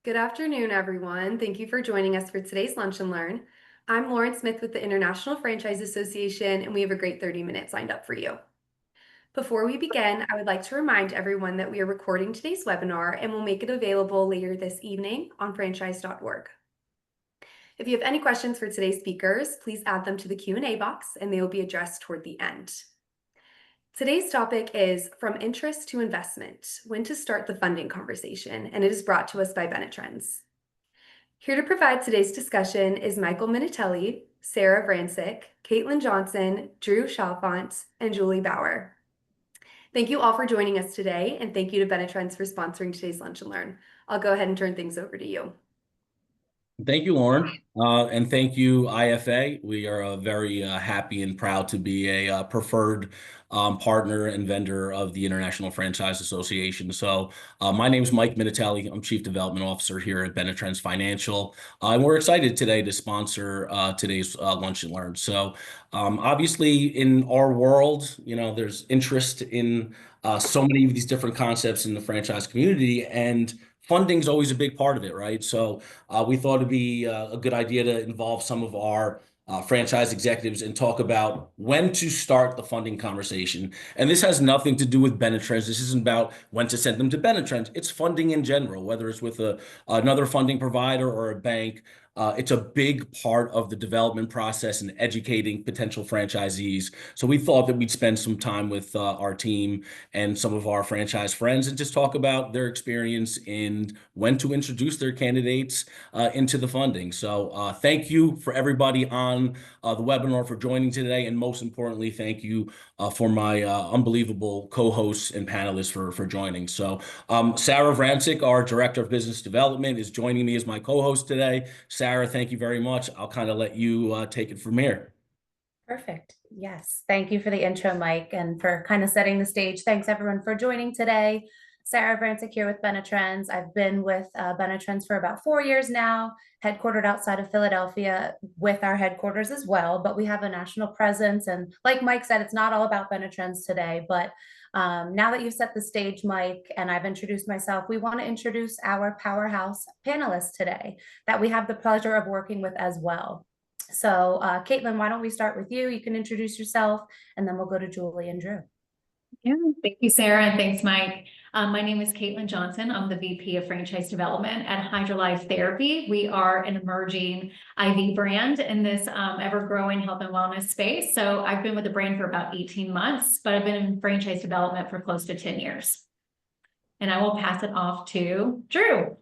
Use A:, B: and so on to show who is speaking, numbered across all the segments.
A: Good afternoon, everyone. Thank you for joining us for today's Lunch and Learn. I'm Lauren Smith with the International Franchise Association, and we have a great 30 minutes lined up for you. Before we begin, I would like to remind everyone that we are recording today's webinar and will make it available later this evening on franchise.org. If you have any questions for today's speakers, please add them to the Q&A box and they will be addressed toward the end. Today's topic is From Interest to Investment, When to Start the Funding Conversation, and it is brought to us by Benetrends. Here to provide today's discussion is Michael Minitelli, Sara Vrancik, Kaitlin Johnson, Drew Chalfant, and Julie Bauer. Thank you all for joining us today, and thank you to Benetrends for sponsoring today's Lunch and Learn. I'll go ahead and turn things over to you.
B: Thank you, Lauren, and thank you, IFA. We are very happy and proud to be a preferred partner and vendor of the International Franchise Association. So my name is Mike Minitelli. I'm Chief Development Officer here at Benetrends Financial. And we're excited today to sponsor today's Lunch and Learn. So obviously in our world, there's interest in so many of these different concepts in the franchise community, and funding is always a big part of it, right? So we thought it'd be a good idea to involve some of our franchise executives and talk about when to start the funding conversation. And this has nothing to do with Benetrends. This isn't about when to send them to Benetrends. It's funding in general, whether it's with another funding provider or a bank. It's a big part of the development process and educating potential franchisees. So we thought that we'd spend some time with our team and some of our franchise friends and just talk about their experience in when to introduce their candidates into the funding. So thank you for everybody on the webinar for joining today. And most importantly, thank you for my unbelievable co-hosts and panelists for joining. So Sara Vrancik, our Director of Business Development, is joining me as my co-host today. Sara, thank you very much. I'll kind of let you take it from here.
C: Perfect. Yes. Thank you for the intro, Mike, and for kind of setting the stage. Thanks everyone for joining today. Sara Vrancik here with Benetrends. I've been with Benetrends for about 4 years now, headquartered outside of Philadelphia with our headquarters as well, but we have a national presence. And like Mike said, it's not all about Benetrends today, but now that you've set the stage, Mike, and I've introduced myself, we want to introduce our powerhouse panelists today that we have the pleasure of working with as well. So Kaitlin, why don't we start with you? You can introduce yourself and then we'll go to Julie and Drew.
D: Yeah, thank you, Sara, and thanks, Mike. My name is Kaitlin Johnson. I'm the VP of Franchise Development at Hydralive Therapy. We are an emerging IV brand in this ever-growing health and wellness space. So I've been with the brand for about 18 months, but I've been in franchise development for close to 10 years. And I will pass it off to Drew.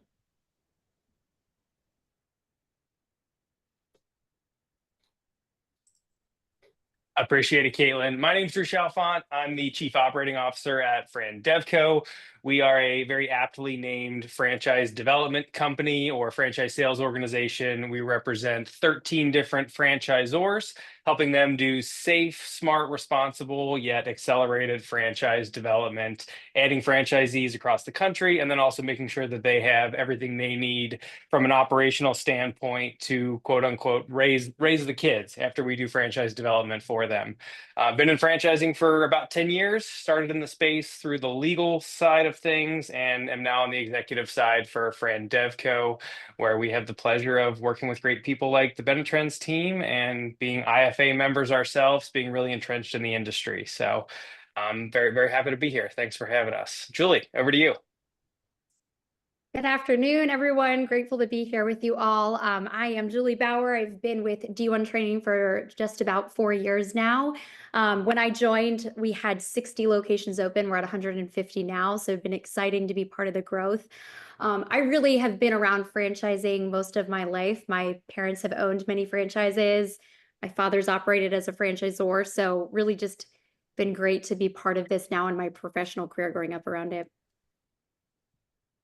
E: Appreciate it, Kaitlin. My name is Drew Chalfant. I'm the Chief Operating Officer at FranDevCo. We are a very aptly named franchise development company or franchise sales organization. We represent 13 different franchisors, helping them do safe, smart, responsible, yet accelerated franchise development, adding franchisees across the country, and then also making sure that they have everything they need from an operational standpoint to quote unquote raise the kids after we do franchise development for them. Been in franchising for about 10 years, started in the space through the legal side of things, and am now on the executive side for FranDevCo, where we have the pleasure of working with great people like the Benetrends team and being IFA members ourselves, being really entrenched in the industry. So I'm very, very happy to be here. Thanks for having us. Julie, over to you.
F: Good afternoon, everyone. Grateful to be here with you all. I am Julie Bauer. I've been with D1 Training for just about 4 years now. When I joined, we had 60 locations open. We're at 150 now, so it's been exciting to be part of the growth. I really have been around franchising most of my life. My parents have owned many franchises. My father's operated as a franchisor, so really just been great to be part of this now in my professional career growing up around it.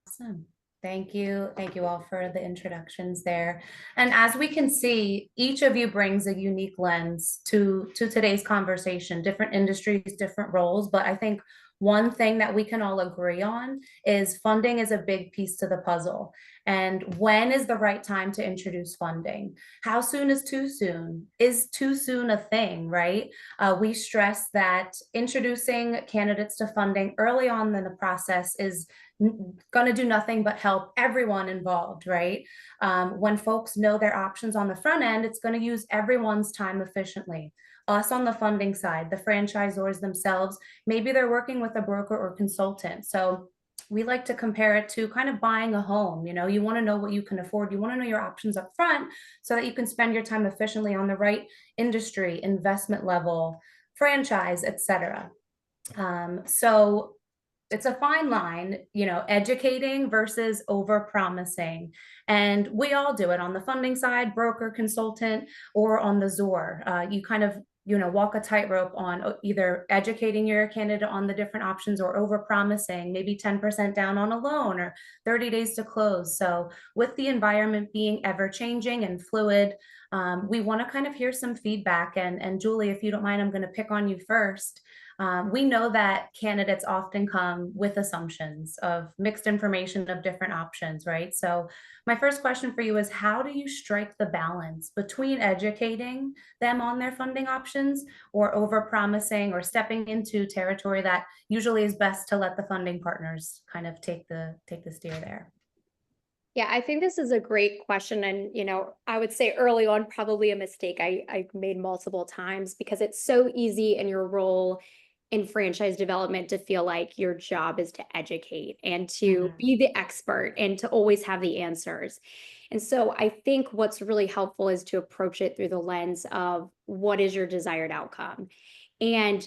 C: Awesome. Thank you. Thank you all for the introductions there. And as we can see, each of you brings a unique lens to today's conversation, different industries, different roles. But I think one thing that we can all agree on is funding is a big piece to the puzzle. And when is the right time to introduce funding? How soon is too soon? Is too soon a thing, right? We stress that introducing candidates to funding early on in the process is going to do nothing but help everyone involved, right? When folks know their options on the front end, it's going to use everyone's time efficiently. Us on the funding side, the franchisors themselves, maybe they're working with a broker or consultant. So we like to compare it to kind of buying a home. You know, you want to know what you can afford. You want to know your options up front so that you can spend your time efficiently on the right industry, investment level, franchise, etc. So it's a fine line, you know, educating versus over promising. And we all do it on the funding side, broker, consultant, or on the ZOR. You kind of, you know, walk a tightrope on either educating your candidate on the different options or over promising, maybe 10% down on a loan or 30 days to close. So with the environment being ever changing and fluid, we want to kind of hear some feedback. And Julie, if you don't mind, I'm going to pick on you first. We know that candidates often come with assumptions of mixed information of different options, right? So my first question for you is, how do you strike the balance between educating them on their funding options or over-promising or stepping into territory that usually is best to let the funding partners kind of take the steer there?
F: Yeah, I think this is a great question. And, you know, I would say early on, probably a mistake I made multiple times, because it's so easy in your role in franchise development to feel like your job is to educate and to be the expert and to always have the answers. And so I think what's really helpful is to approach it through the lens of what is your desired outcome. And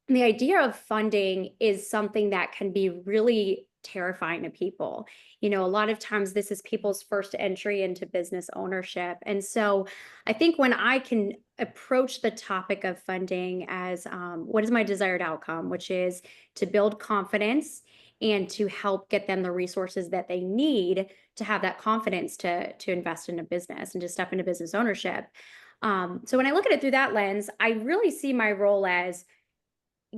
F: the idea of funding is something that can be really terrifying to people. You know, a lot of times this is people's first entry into business ownership. And so I think when I can approach the topic of funding as what is my desired outcome, which is to build confidence and to help get them the resources that they need to have that confidence to invest in a business and to step into business ownership. So when I look at it through that lens, I really see my role as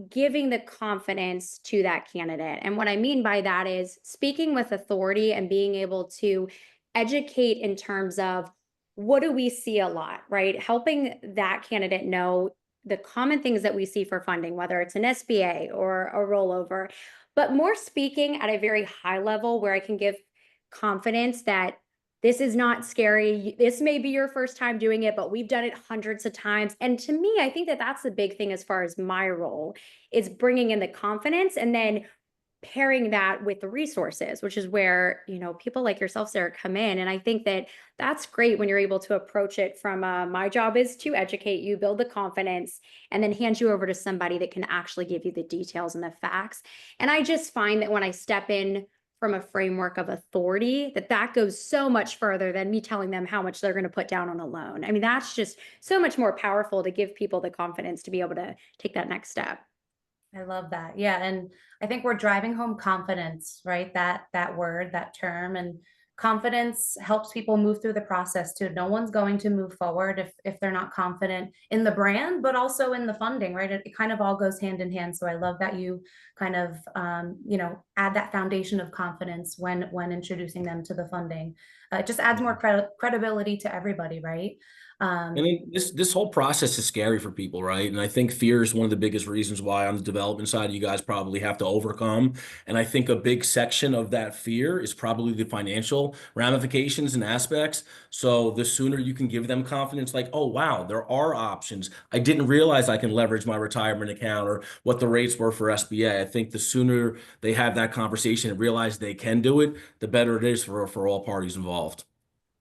F: giving the confidence to that candidate. And what I mean by that is speaking with authority and being able to educate in terms of what do we see a lot, right? Helping that candidate know the common things that we see for funding, whether it's an SBA or a rollover, but more speaking at a very high level where I can give confidence that this is not scary. This may be your first time doing it, but we've done it hundreds of times. And to me, I think that that's the big thing as far as my role is bringing in the confidence and then pairing that with the resources, which is where, you know, people like yourself, Sara, come in. And I think that that's great when you're able to approach it from my job is to educate you, build the confidence, and then hand you over to somebody that can actually give you the details and the facts. And I just find that when I step in from a framework of authority, that goes so much further than me telling them how much they're going to put down on a loan. I mean, that's just so much more powerful to give people the confidence to be able to take that next step.
C: I love that. Yeah. And I think we're driving home confidence, right? That word, that term, and confidence helps people move through the process too. No one's going to move forward if they're not confident in the brand, but also in the funding, right? It kind of all goes hand in hand. So I love that you kind of, you know, add that foundation of confidence when introducing them to the funding. It just adds more credibility to everybody, right?
B: I mean, this whole process is scary for people, right? And I think fear is one of the biggest reasons why on the development side, you guys probably have to overcome. And I think a big section of that fear is probably the financial ramifications and aspects. So the sooner you can give them confidence, like, oh, wow, there are options. I didn't realize I can leverage my retirement account or what the rates were for SBA. I think the sooner they have that conversation and realize they can do it, the better it is for all parties involved.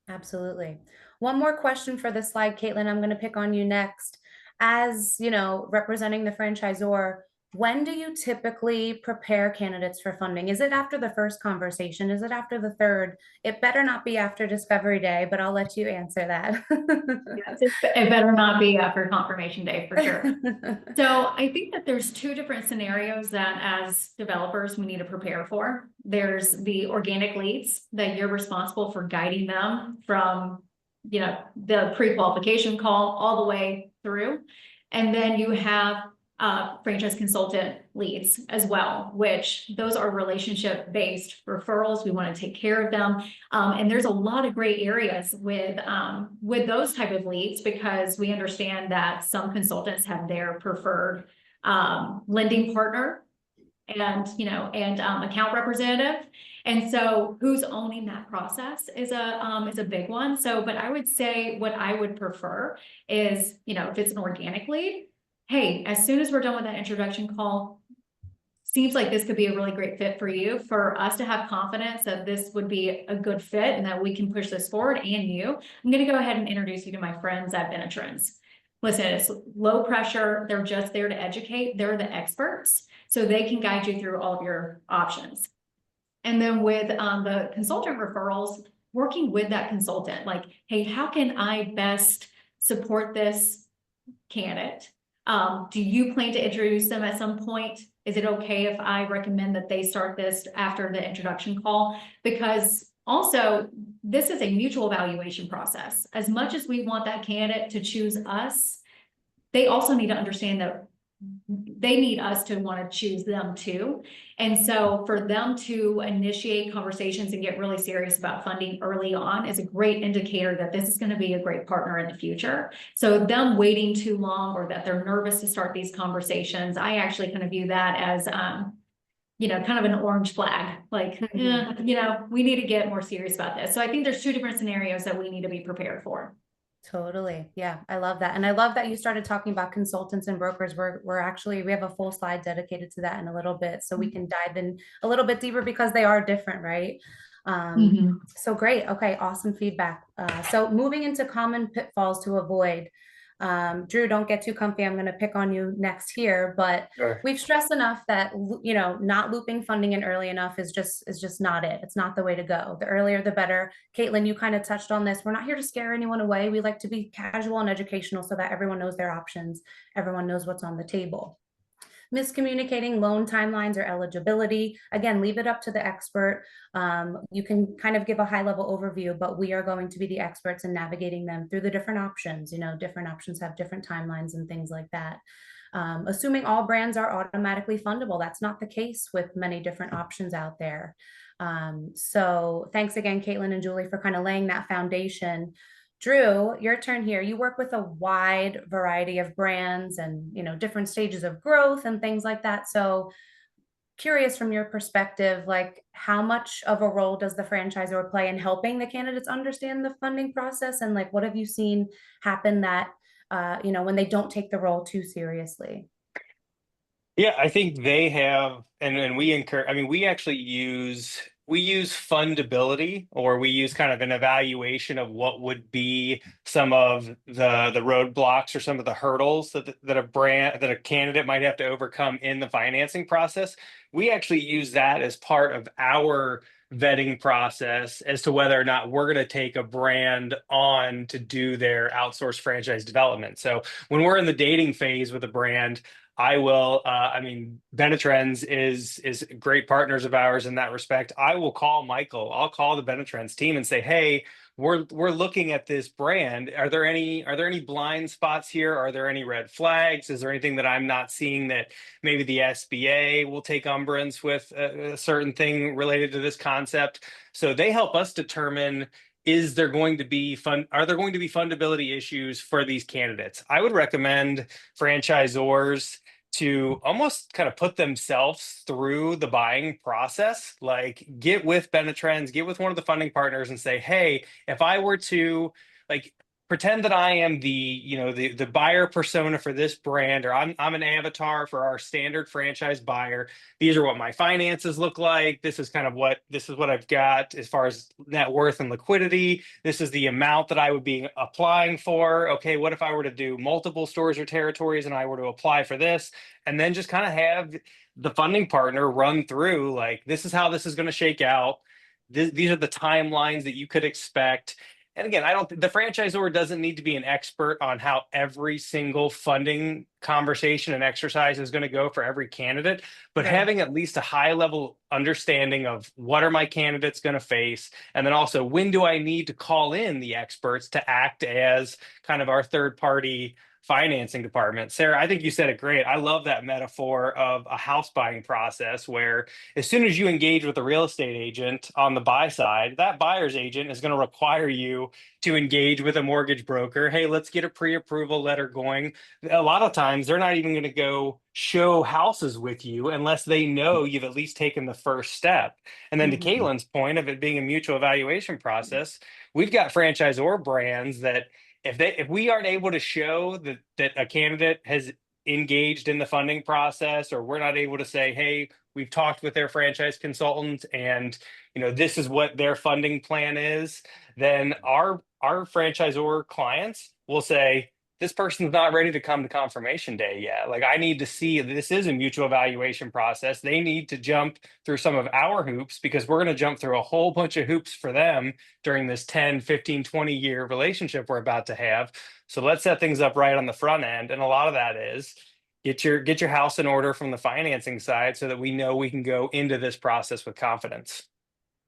C: Absolutely. One more question for this slide, Kaitlin. I'm going to pick on you next. As you know, representing the franchisor, when do you typically prepare candidates for funding? Is it after the first conversation? Is it after the third? It better not be after Discovery Day, but I'll let you answer that.
D: Yes, it better not be after confirmation day for sure. So I think that there's two different scenarios that as developers we need to prepare for. There's the organic leads that you're responsible for guiding them from, you know, the pre-qualification call all the way through. And then you have franchise consultant leads as well, which those are relationship-based referrals. We want to take care of them. And there's a lot of gray areas with those type of leads, because we understand that some consultants have their preferred lending partner and account representative. And so who's owning that process is a big one. So, but I would say what I would prefer is, if it's an organic lead, hey, as soon as we're done with that introduction call, seems like this could be a really great fit for you, for us to have confidence that this would be a good fit and that we can push this forward. And I'm going to go ahead and introduce you to my friends at Benetrends. Listen, it's low pressure. They're just there to educate. They're the experts, so they can guide you through all of your options. And then with the consultant referrals, working with that consultant, like, hey, how can I best support this candidate? Do you plan to introduce them at some point? Is it okay if I recommend that they start this after the introduction call? Because also, this is a mutual evaluation process. As much as we want that candidate to choose us, they also need to understand that they need us to want to choose them too. And so for them to initiate conversations and get really serious about funding early on is a great indicator that this is going to be a great partner in the future. So them waiting too long, or that they're nervous to start these conversations, I actually kind of view that as, kind of an orange flag, like, we need to get more serious about this. So I think there's two different scenarios that we need to be prepared for.
C: Totally. Yeah, I love that. And I love that you started talking about consultants and brokers. We have a full slide dedicated to that in a little bit, so we can dive in a little bit deeper, because they are different, right? So great. Okay, awesome feedback. So moving into common pitfalls to avoid. Drew, don't get too comfy. I'm going to pick on you next here, but
E: Sure.
C: We've stressed enough that, not looping funding in early enough is just not it. It's not the way to go. The earlier, the better. Kaitlin, you kind of touched on this. We're not here to scare anyone away. We like to be casual and educational so that everyone knows their options. Everyone knows what's on the table. Miscommunicating loan timelines or eligibility, again, leave it up to the expert. You can kind of give a high level overview, but we are going to be the experts in navigating them through the different options. Different options have different timelines and things like that. Assuming all brands are automatically fundable. That's not the case with many different options out there. So thanks again, Kaitlin and Julie, for kind of laying that foundation. Drew, your turn here. You work with a wide variety of brands and, different stages of growth and things like that. So curious from your perspective, like, how much of a role does the franchisor play in helping the candidates understand the funding process? And like, what have you seen happen that, when they don't take the role too seriously?
E: Yeah, I think they have, and we actually use fundability, or we use kind of an evaluation of what would be some of the roadblocks or some of the hurdles that a candidate might have to overcome in the financing process. We actually use that as part of our vetting process as to whether or not we're going to take a brand on to do their outsourced franchise development. So when we're in the dating phase with a brand, I will, Benetrends is great partners of ours in that respect. I will call Michael. I'll call the Benetrends team and say, hey, we're looking at this brand. Are there any blind spots here? Are there any red flags? Is there anything that I'm not seeing that maybe the SBA will take umbrance with a certain thing related to this concept? So they help us determine, are there going to be fundability issues for these candidates? I would recommend franchisors to almost kind of put themselves through the buying process, like get with Benetrends, get with one of the funding partners and say, hey, if I were to pretend that I am the buyer persona for this brand, or I'm an avatar for our standard franchise buyer. These are what my finances look like. This is what I've got as far as net worth and liquidity. This is the amount that I would be applying for. Okay, what if I were to do multiple stores or territories and I were to apply for this? And then just kind of have the funding partner run through, like, this is how this is going to shake out. These are the timelines that you could expect. And again, the franchisor doesn't need to be an expert on how every single funding conversation and exercise is going to go for every candidate, but having at least a high level understanding of what are my candidates going to face. And then also, when do I need to call in the experts to act as kind of our third party financing department. Sarah, I think you said it great. I love that metaphor of a house buying process where as soon as you engage with a real estate agent on the buy side, that buyer's agent is going to require you to engage with a mortgage broker. Hey, let's get a pre-approval letter going. A lot of times they're not even going to go show houses with you unless they know you've at least taken the first step. And then to Caitlin's point of it being a mutual evaluation process, we've got franchisor brands that if we aren't able to show that a candidate has engaged in the funding process, or we're not able to say, hey, we've talked with their franchise consultant and this is what their funding plan is, then our franchisor clients will say, this person's not ready to come to confirmation day yet. Like, I need to see this is a mutual evaluation process. They need to jump through some of our hoops because we're going to jump through a whole bunch of hoops for them during this 10, 15, 20-year relationship we're about to have. So let's set things up right on the front end. And a lot of that is get your house in order from the financing side so that we know we can go into this process with confidence.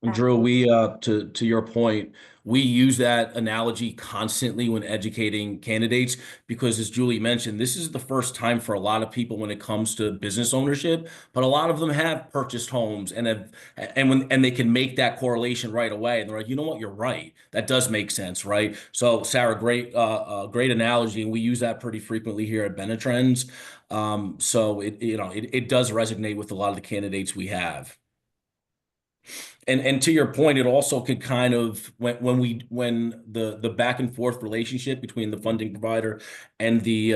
B: And Drew, we to your point, we use that analogy constantly when educating candidates because, as Julie mentioned, this is the first time for a lot of people when it comes to business ownership. But a lot of them have purchased homes and they can make that correlation right away, and they're like, you know what, you're right, that does make sense, right? So, Sarah, great analogy, and we use that pretty frequently here at Benetrends. So it does resonate with a lot of the candidates we have. And to your point, it also could kind of when the back and forth relationship between the funding provider and the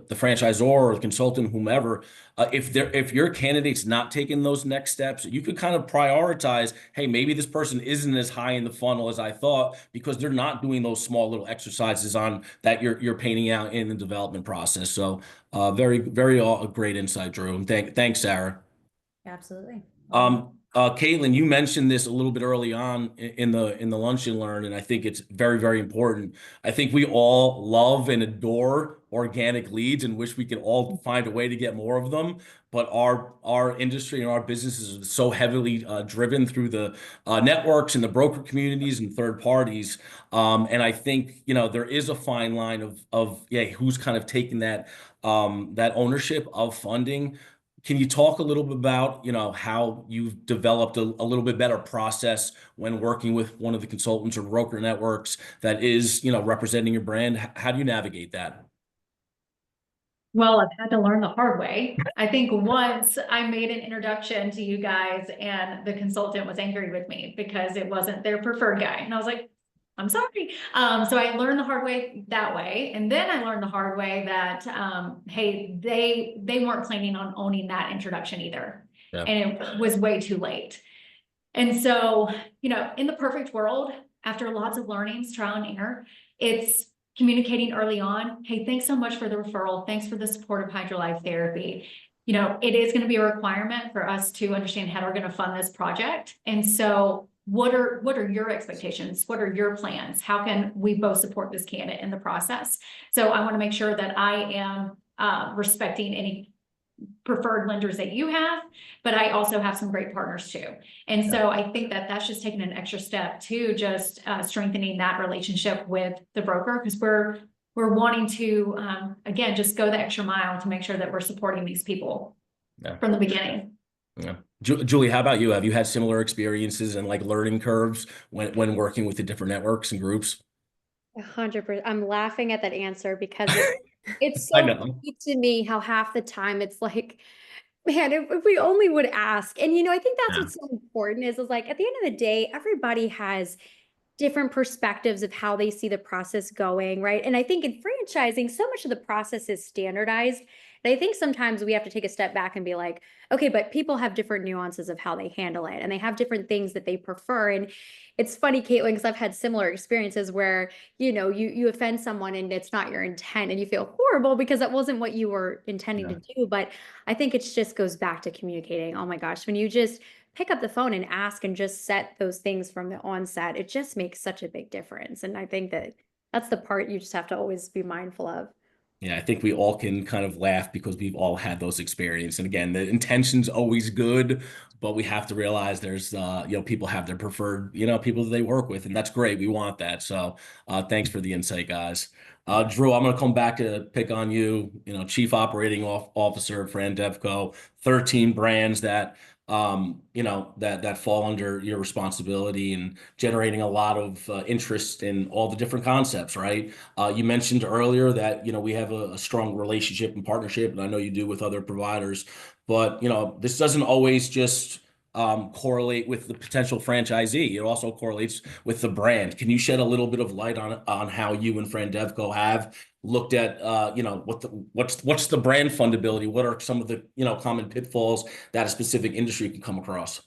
B: franchisor or the consultant, whomever, if your candidate's not taking those next steps, you could kind of prioritize, hey, maybe this person isn't as high in the funnel as I thought because they're not doing those small little exercises on that you're painting out in the development process. So very, very great insight, Drew. And thanks, Sarah.
C: Absolutely.
B: Kaitlin, you mentioned this a little bit early on in the Lunch and Learn, and I think it's very, very important. I think we all love and adore organic leads and wish we could all find a way to get more of them. But our industry and our business is so heavily driven through the networks and the broker communities and third parties. And I think there is a fine line of who's kind of taking that ownership of funding. Can you talk a little bit about, how you've developed a little bit better process when working with one of the consultants or broker networks that is, representing your brand? How do you navigate that?
D: Well, I've had to learn the hard way. I think once I made an introduction to you guys and the consultant was angry with me because it wasn't their preferred guy. And I was like, I'm sorry. So I learned the hard way that way. And then I learned the hard way that, hey, they weren't planning on owning that introduction either. Yeah. And it was way too late. And so, in the perfect world, after lots of learnings, trial and error, it's communicating early on. Hey, thanks so much for the referral. Thanks for the support of Hydralive therapy. It is going to be a requirement for us to understand how we're going to fund this project. And so what are your expectations? What are your plans? How can we both support this candidate in the process? So I want to make sure that I am respecting any preferred lenders that you have, but I also have some great partners too. And so I think that that's just taking an extra step to just strengthening that relationship with the broker, because we're wanting to, again, just go the extra mile to make sure that we're supporting these people from the beginning.
B: Yeah. Julie, how about you? Have you had similar experiences and learning curves when working with the different networks and groups?
F: 100%. I'm laughing at that answer because it's so funny to me how half the time it's like, man, if we only would ask. And, I think that's what's so important is like, at the end of the day, everybody has different perspectives of how they see the process going, right? And I think in franchising, so much of the process is standardized. And I think sometimes we have to take a step back and be like, okay, but people have different nuances of how they handle it, and they have different things that they prefer. And it's funny, Kaitlin, because I've had similar experiences where, you offend someone and it's not your intent and you feel horrible because that wasn't what you were intending to do. But I think it just goes back to communicating. Oh my gosh, when you just pick up the phone and ask and just set those things from the onset, it just makes such a big difference. And I think that that's the part you just have to always be mindful of.
B: Yeah, I think we all can kind of laugh because we've all had those experiences. And again, the intention's always good, but we have to realize there's, people have their preferred, people that they work with, and that's great. We want that. So, thanks for the insight, guys. Drew, I'm going to come back to pick on you. Chief Operating Officer of FranDevCo, 13 brands that that fall under your responsibility and generating a lot of interest in all the different concepts, right? You mentioned earlier that, we have a strong relationship and partnership, and I know you do with other providers, but, this doesn't always just correlate with the potential franchisee. It also correlates with the brand. Can you shed a little bit of light on how you and FranDevCo have looked at, what's the brand fundability? What are some of the, common pitfalls that a specific industry can come across?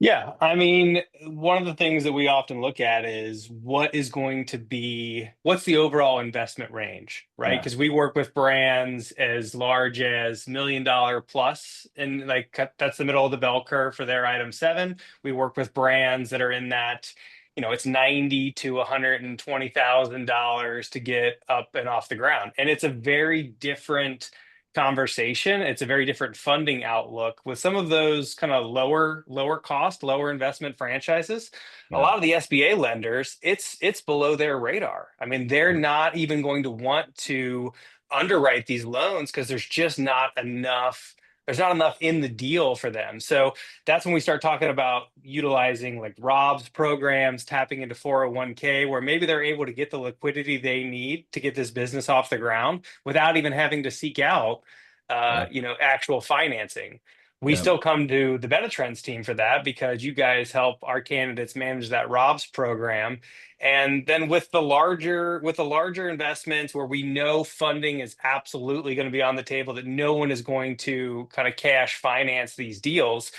E: Yeah, I mean, one of the things that we often look at is what's the overall investment range, right?
B: Yeah.
E: Because we work with brands as large as $1 million plus, and like that's the middle of the bell curve for their item 7. We work with brands that are in that, it's $90,000 to $120,000 to get up and off the ground, and it's a very different conversation. It's a very different funding outlook with some of those kind of lower cost, lower investment franchises. A
B: Yeah.
E: lot of the SBA lenders, it's below their radar. I mean, they're not even going to want to underwrite these loans because there's not enough in the deal for them. So that's when we start talking about utilizing like Rob's programs, tapping into 401k, where maybe they're able to get the liquidity they need to get this business off the ground without even having to seek out, actual financing. We
B: Yeah.
E: still come to the Benetrends team for that because you guys help our candidates manage that Rob's program. And then with the larger investments where we know funding is absolutely going to be on the table, that no one is going to kind of cash finance these deals.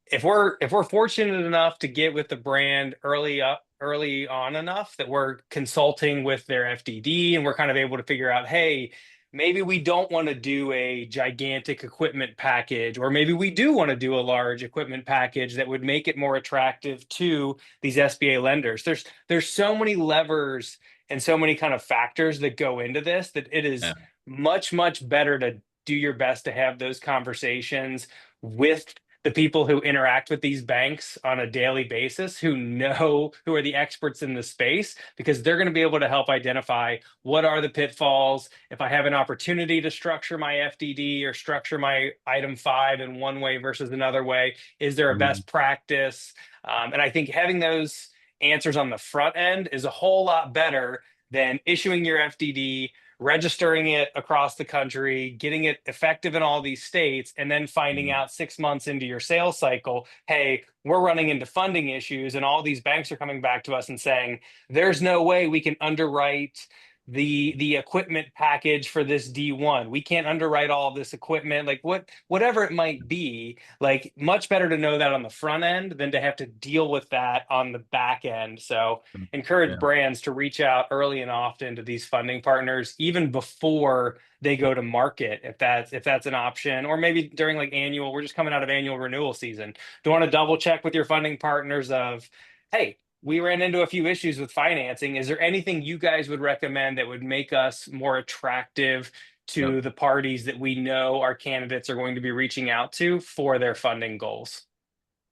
E: If we're fortunate enough to get with the brand early on enough that we're consulting with their FDD and we're kind of able to figure out, hey, maybe we don't want to do a gigantic equipment package, or maybe we do want to do a large equipment package that would make it more attractive to these SBA lenders. There's so many levers and so many kind of factors that go into this that it is
B: Yeah.
E: much, much better to do your best to have those conversations with the people who interact with these banks on a daily basis, who are the experts in the space, because they're going to be able to help identify what are the pitfalls. If I have an opportunity to structure my FDD or structure my item 5 in one way versus another way, is there a best practice? And I think having those answers on the front end is a whole lot better than issuing your FDD, registering it across the country, getting it effective in all these states, and then finding out 6 months into your sales cycle, hey, we're running into funding issues, and all these banks are coming back to us and saying, there's no way we can underwrite the equipment package for this D1. We can't underwrite all of this equipment, like whatever it might be. Like, much better to know that on the front end than to have to deal with that on the back end. So encourage brands to reach out early and often to these funding partners, even before they go to market, if that's an option, or maybe during like we're just coming out of annual renewal season. Do you want to double check with your funding partners of, hey, we ran into a few issues with financing. Is there anything you guys would recommend that would make us more attractive to the parties that we know our candidates are going to be reaching out to for their funding goals?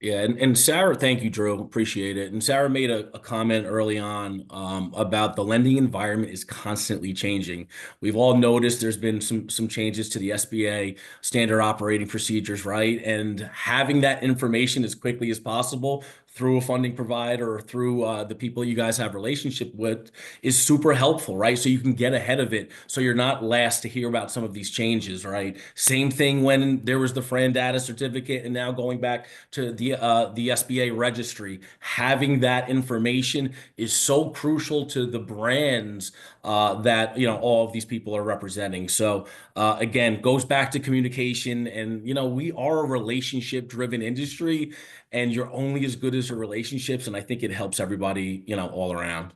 B: Yeah, and Sara, thank you, Drew. Appreciate it. And Sara made a comment early on about the lending environment is constantly changing. We've all noticed there's been some changes to the SBA standard operating procedures, right? And having that information as quickly as possible through a funding provider or through the people you guys have relationship with is super helpful, right? So you can get ahead of it, so you're not last to hear about some of these changes, right? Same thing when there was the Fran data certificate, and now going back to the SBA registry. Having that information is so crucial to the brands that all of these people are representing. So again, goes back to communication, and we are a relationship-driven industry, and you're only as good as your relationships, and I think it helps everybody all around.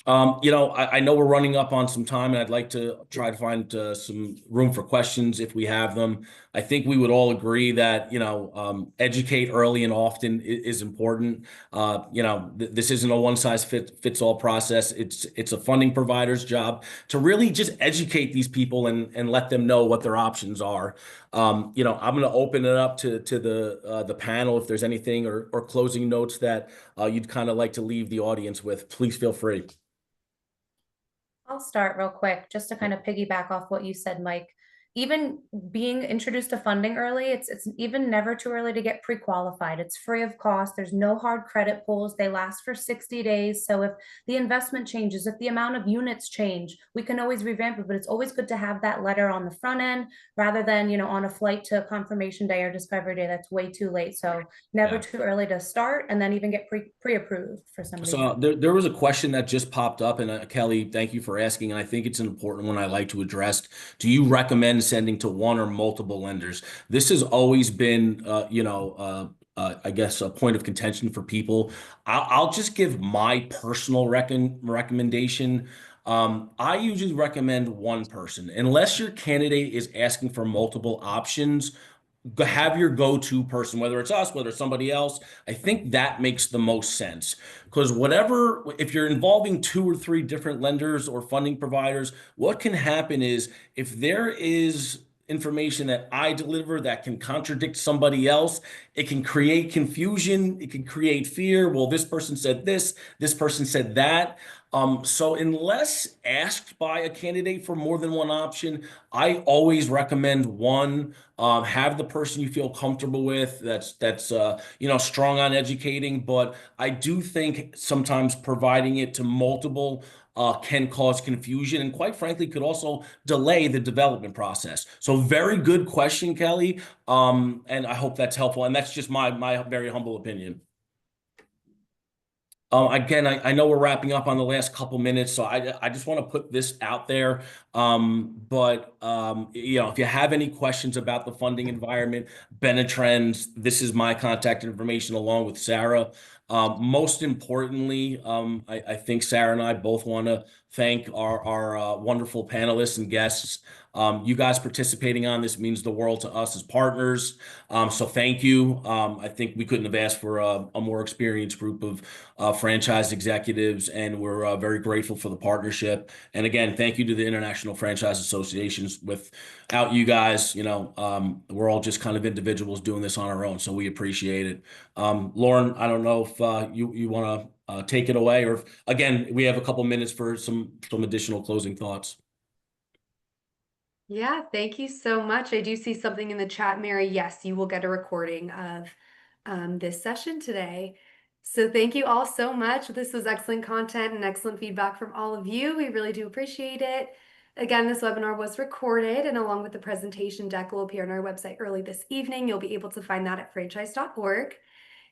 B: I know we're running up on some time, and I'd like to try to find some room for questions if we have them. I think we would all agree that, educate early and often is important. This isn't a one-size-fits-all process. It's a funding provider's job to really just educate these people and let them know what their options are. I'm going to open it up to the panel. If there's anything or closing notes that you'd kind of like to leave the audience with, please feel free.
C: I'll start real quick just to kind of piggyback off what you said, Mike. Even being introduced to funding early, it's even never too early to get pre-qualified. It's free of cost. There's no hard credit pulls. They last for 60 days. So if the investment changes, if the amount of units change, we can always revamp it, but it's always good to have that letter on the front end rather than, on a flight to confirmation day or discovery day. That's way too late. So never too early to start, and then even get pre-approved for somebody.
B: So there was a question that just popped up, and Kelly, thank you for asking. And I think it's an important one I like to address. Do you recommend sending to one or multiple lenders? This has always been, I guess, a point of contention for people. I'll just give my personal recommendation. I usually recommend one person, unless your candidate is asking for multiple options. Have your go-to person, whether it's us, whether it's somebody else. I think that makes the most sense, because if you're involving 2 or 3 different lenders or funding providers, what can happen is if there is information that I deliver that can contradict somebody else, it can create confusion, it can create fear. Well, this person said this person said that. So unless asked by a candidate for more than one option, I always recommend one. Have the person you feel comfortable with that's strong on educating. But I do think sometimes providing it to multiple can cause confusion, and quite frankly could also delay the development process. So very good question, Kelly. And I hope that's helpful. And that's just my very humble opinion. Again, I know we're wrapping up on the last couple minutes, so I just want to put this out there. If you have any questions about the funding environment, Benetrends, this is my contact information along with Sara. Most importantly, I think Sara and I both want to thank our wonderful panelists and guests. You guys participating on this means the world to us as partners. So thank you. I think we couldn't have asked for a more experienced group of franchise executives, and we're very grateful for the partnership. And again, thank you to the International Franchise Associations. Without you guys, we're all just kind of individuals doing this on our own. So we appreciate it. Lauren, I don't know if you want to take it away, or again, we have a couple minutes for some additional closing thoughts.
A: Yeah, thank you so much. I do see something in the chat, Mary. Yes, you will get a recording of this session today. So thank you all so much. This was excellent content and excellent feedback from all of you. We really do appreciate it. Again, this webinar was recorded, and along with the presentation deck will appear on our website early this evening. You'll be able to find that at franchise.org.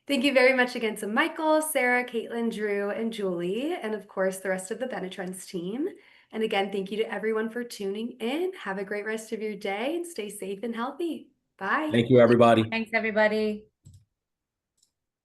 A: Thank you very much again to Michael, Sara, Kaitlin, Drew, and Julie, and of course the rest of the Benetrends team. And again, thank you to everyone for tuning in. Have a great rest of your day and stay safe and healthy. Bye.
B: Thank you, everybody.
C: Thanks, everybody.